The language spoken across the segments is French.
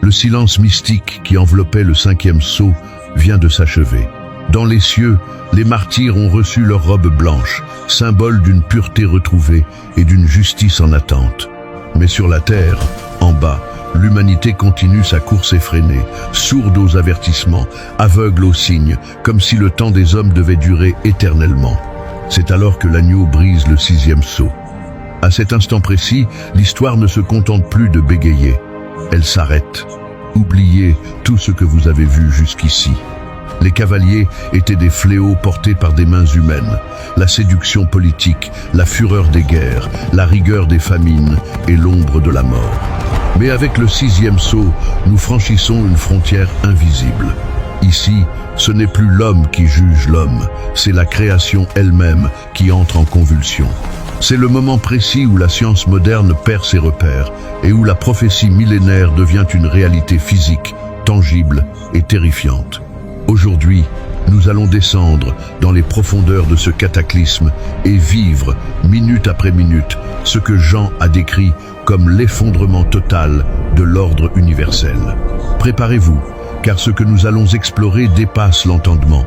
Le silence mystique qui enveloppait le 5e sceau vient de s'achever. Dans les cieux, les martyrs ont reçu leur robe blanche, symbole d'une pureté retrouvée et d'une justice en attente. Mais sur la terre, en bas, l'humanité continue sa course effrénée, sourde aux avertissements, aveugle aux signes, comme si le temps des hommes devait durer éternellement. C'est alors que l'agneau brise le 6e sceau. À cet instant précis, l'histoire ne se contente plus de bégayer. Elle s'arrête. Oubliez tout ce que vous avez vu jusqu'ici. Les cavaliers étaient des fléaux portés par des mains humaines. La séduction politique, la fureur des guerres, la rigueur des famines et l'ombre de la mort. Mais avec le 6e sceau, nous franchissons une frontière invisible. Ici, ce n'est plus l'homme qui juge l'homme, c'est la création elle-même qui entre en convulsion. C'est le moment précis où la science moderne perd ses repères et où la prophétie millénaire devient une réalité physique, tangible et terrifiante. Aujourd'hui, nous allons descendre dans les profondeurs de ce cataclysme et vivre, minute après minute, ce que Jean a décrit comme l'effondrement total de l'ordre universel. Préparez-vous, car ce que nous allons explorer dépasse l'entendement.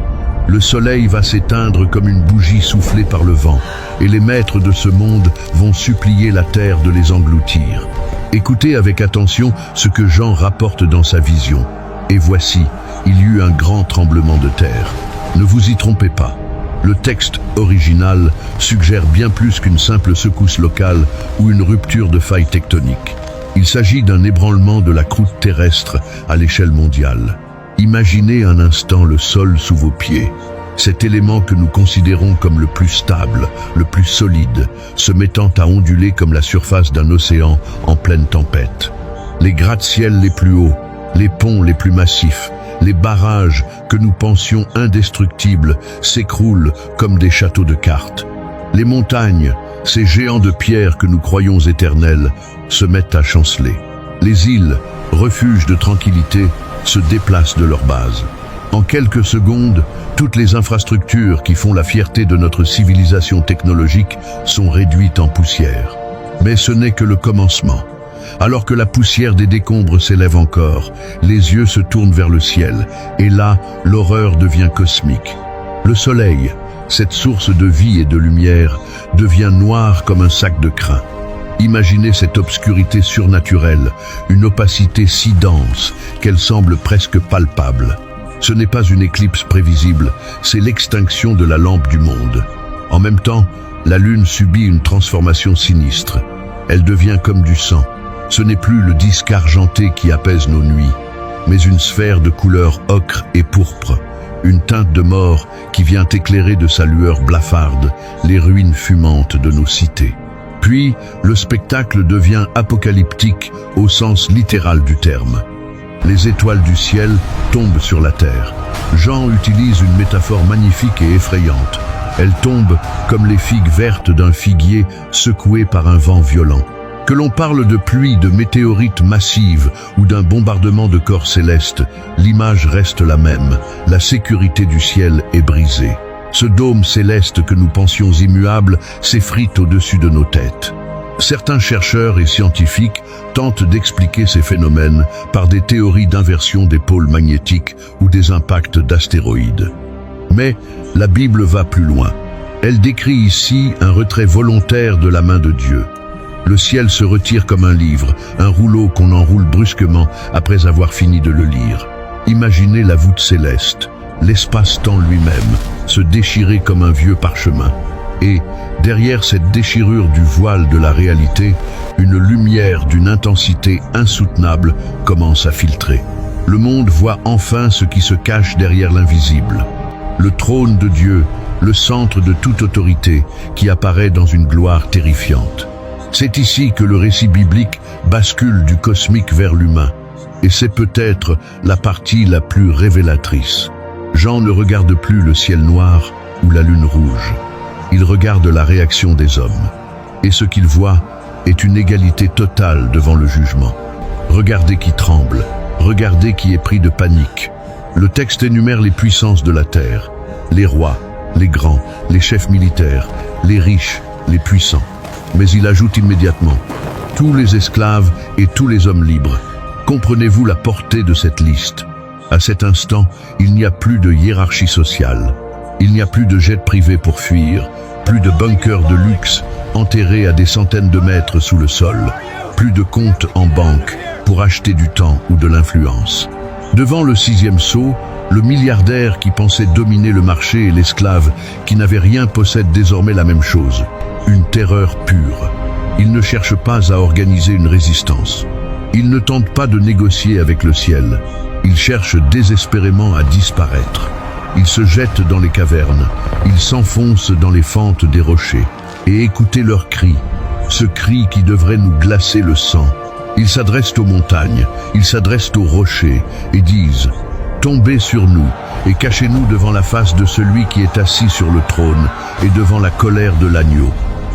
Le soleil va s'éteindre comme une bougie soufflée par le vent, et les maîtres de ce monde vont supplier la terre de les engloutir. Écoutez avec attention ce que Jean rapporte dans sa vision. Et voici, il y eut un grand tremblement de terre. Ne vous y trompez pas. Le texte original suggère bien plus qu'une simple secousse locale ou une rupture de faille tectonique. Il s'agit d'un ébranlement de la croûte terrestre à l'échelle mondiale. Imaginez un instant le sol sous vos pieds. Cet élément que nous considérons comme le plus stable, le plus solide, se mettant à onduler comme la surface d'un océan en pleine tempête. Les gratte-ciels les plus hauts, les ponts les plus massifs, les barrages que nous pensions indestructibles s'écroulent comme des châteaux de cartes. Les montagnes, ces géants de pierre que nous croyons éternels, se mettent à chanceler. Les îles, refuges de tranquillité, se déplacent de leur base. En quelques secondes, toutes les infrastructures qui font la fierté de notre civilisation technologique sont réduites en poussière. Mais ce n'est que le commencement. Alors que la poussière des décombres s'élève encore, les yeux se tournent vers le ciel, et là, l'horreur devient cosmique. Le soleil, cette source de vie et de lumière, devient noir comme un sac de crin. Imaginez cette obscurité surnaturelle, une opacité si dense qu'elle semble presque palpable. Ce n'est pas une éclipse prévisible, c'est l'extinction de la lampe du monde. En même temps, la lune subit une transformation sinistre. Elle devient comme du sang. Ce n'est plus le disque argenté qui apaise nos nuits, mais une sphère de couleur ocre et pourpre, une teinte de mort qui vient éclairer de sa lueur blafarde les ruines fumantes de nos cités. Puis, le spectacle devient apocalyptique au sens littéral du terme. Les étoiles du ciel tombent sur la terre. Jean utilise une métaphore magnifique et effrayante. Elles tombent comme les figues vertes d'un figuier secoué par un vent violent. Que l'on parle de pluie de météorites massives ou d'un bombardement de corps célestes, l'image reste la même. La sécurité du ciel est brisée. Ce dôme céleste que nous pensions immuable s'effrite au-dessus de nos têtes. Certains chercheurs et scientifiques tentent d'expliquer ces phénomènes par des théories d'inversion des pôles magnétiques ou des impacts d'astéroïdes. Mais la Bible va plus loin. Elle décrit ici un retrait volontaire de la main de Dieu. Le ciel se retire comme un livre, un rouleau qu'on enroule brusquement après avoir fini de le lire. Imaginez la voûte céleste, l'espace-temps lui-même, se déchirer comme un vieux parchemin. Et, derrière cette déchirure du voile de la réalité, une lumière d'une intensité insoutenable commence à filtrer. Le monde voit enfin ce qui se cache derrière l'invisible. Le trône de Dieu, le centre de toute autorité, qui apparaît dans une gloire terrifiante. C'est ici que le récit biblique bascule du cosmique vers l'humain. Et c'est peut-être la partie la plus révélatrice. Jean ne regarde plus le ciel noir ou la lune rouge. Il regarde la réaction des hommes. Et ce qu'il voit est une égalité totale devant le jugement. Regardez qui tremble, regardez qui est pris de panique. Le texte énumère les puissances de la terre, les rois, les grands, les chefs militaires, les riches, les puissants. Mais il ajoute immédiatement, tous les esclaves et tous les hommes libres. Comprenez-vous la portée de cette liste? À cet instant, il n'y a plus de hiérarchie sociale. Il n'y a plus de jets privés pour fuir, plus de bunkers de luxe enterrés à des centaines de mètres sous le sol, plus de comptes en banque pour acheter du temps ou de l'influence. Devant le sixième sceau, le milliardaire qui pensait dominer le marché et l'esclave qui n'avait rien possède désormais la même chose, une terreur pure. Il ne cherche pas à organiser une résistance. Il ne tente pas de négocier avec le ciel. Il cherche désespérément à disparaître. Il se jette dans les cavernes, il s'enfonce dans les fentes des rochers. Et écoutez leur cri, ce cri qui devrait nous glacer le sang. Ils s'adressent aux montagnes, ils s'adressent aux rochers et disent « Tombez sur nous et cachez-nous devant la face de celui qui est assis sur le trône et devant la colère de l'agneau. »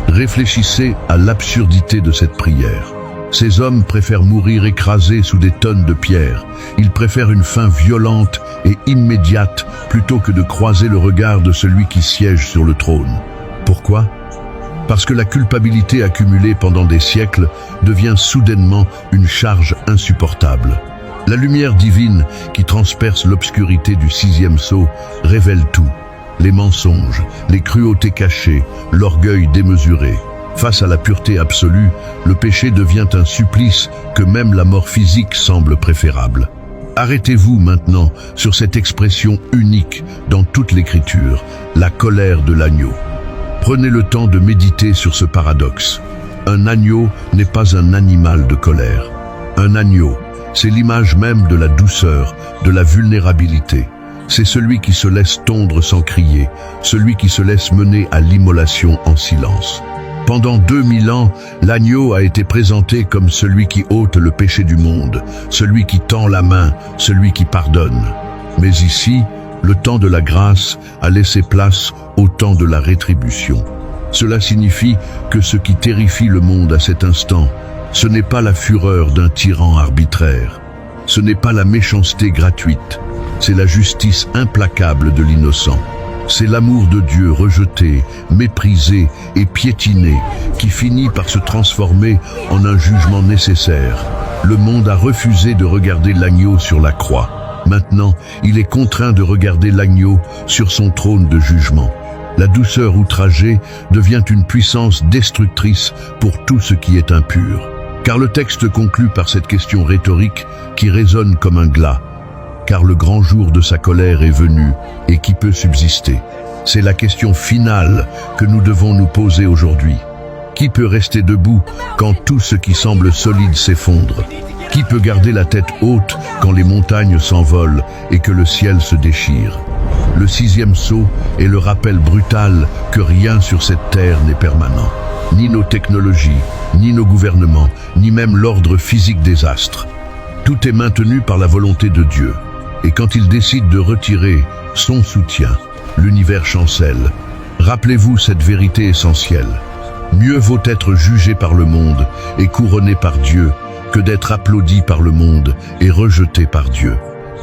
Réfléchissez à l'absurdité de cette prière. Ces hommes préfèrent mourir écrasés sous des tonnes de pierres. Ils préfèrent une fin violente et immédiate plutôt que de croiser le regard de celui qui siège sur le trône. Pourquoi ? Parce que la culpabilité accumulée pendant des siècles devient soudainement une charge insupportable. La lumière divine qui transperce l'obscurité du sixième sceau révèle tout. Les mensonges, les cruautés cachées, l'orgueil démesuré. Face à la pureté absolue, le péché devient un supplice que même la mort physique semble préférable. Arrêtez-vous maintenant sur cette expression unique dans toute l'Écriture, la colère de l'agneau. Prenez le temps de méditer sur ce paradoxe. Un agneau n'est pas un animal de colère. Un agneau, c'est l'image même de la douceur, de la vulnérabilité. C'est celui qui se laisse tondre sans crier, celui qui se laisse mener à l'immolation en silence. Pendant 2000 ans, l'agneau a été présenté comme celui qui ôte le péché du monde, celui qui tend la main, celui qui pardonne. Mais ici, le temps de la grâce a laissé place au temps de la rétribution. Cela signifie que ce qui terrifie le monde à cet instant, ce n'est pas la fureur d'un tyran arbitraire, ce n'est pas la méchanceté gratuite, c'est la justice implacable de l'innocent. C'est l'amour de Dieu rejeté, méprisé et piétiné qui finit par se transformer en un jugement nécessaire. Le monde a refusé de regarder l'agneau sur la croix. Maintenant, il est contraint de regarder l'agneau sur son trône de jugement. La douceur outragée devient une puissance destructrice pour tout ce qui est impur. Car le texte conclut par cette question rhétorique qui résonne comme un glas. Car le grand jour de sa colère est venu, et qui peut subsister? C'est la question finale que nous devons nous poser aujourd'hui. Qui peut rester debout quand tout ce qui semble solide s'effondre? Qui peut garder la tête haute quand les montagnes s'envolent et que le ciel se déchire? Le sixième sceau est le rappel brutal que rien sur cette terre n'est permanent. Ni nos technologies, ni nos gouvernements, ni même l'ordre physique des astres. Tout est maintenu par la volonté de Dieu. Et quand il décide de retirer son soutien, l'univers chancelle. Rappelez-vous cette vérité essentielle. Mieux vaut être jugé par le monde et couronné par Dieu que d'être applaudi par le monde et rejeté par Dieu.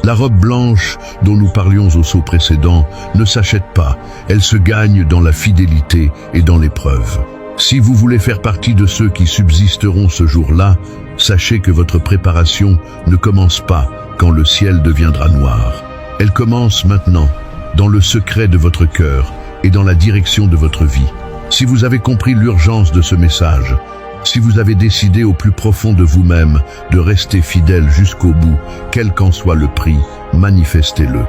La robe blanche dont nous parlions au sceau précédent ne s'achète pas, elle se gagne dans la fidélité et dans l'épreuve. Si vous voulez faire partie de ceux qui subsisteront ce jour-là, sachez que votre préparation ne commence pas quand le ciel deviendra noir. Elle commence maintenant, dans le secret de votre cœur et dans la direction de votre vie. Si vous avez compris l'urgence de ce message, si vous avez décidé au plus profond de vous-même de rester fidèle jusqu'au bout, quel qu'en soit le prix, manifestez-le.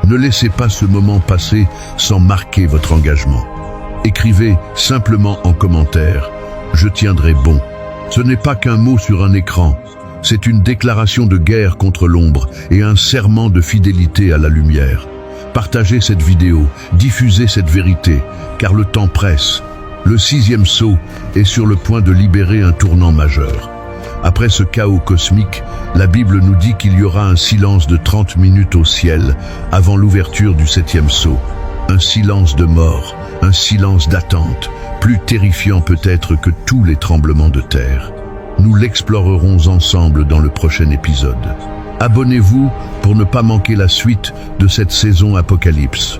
Ne laissez pas ce moment passer sans marquer votre engagement. Écrivez simplement en commentaire « Je tiendrai bon ». Ce n'est pas qu'un mot sur un écran. C'est une déclaration de guerre contre l'ombre et un serment de fidélité à la lumière. Partagez cette vidéo, diffusez cette vérité, car le temps presse. Le sixième sceau est sur le point de libérer un tournant majeur. Après ce chaos cosmique, la Bible nous dit qu'il y aura un silence de 30 minutes au ciel avant l'ouverture du septième sceau. Un silence de mort, un silence d'attente, plus terrifiant peut-être que tous les tremblements de terre. Nous l'explorerons ensemble dans le prochain épisode. Abonnez-vous pour ne pas manquer la suite de cette saison Apocalypse.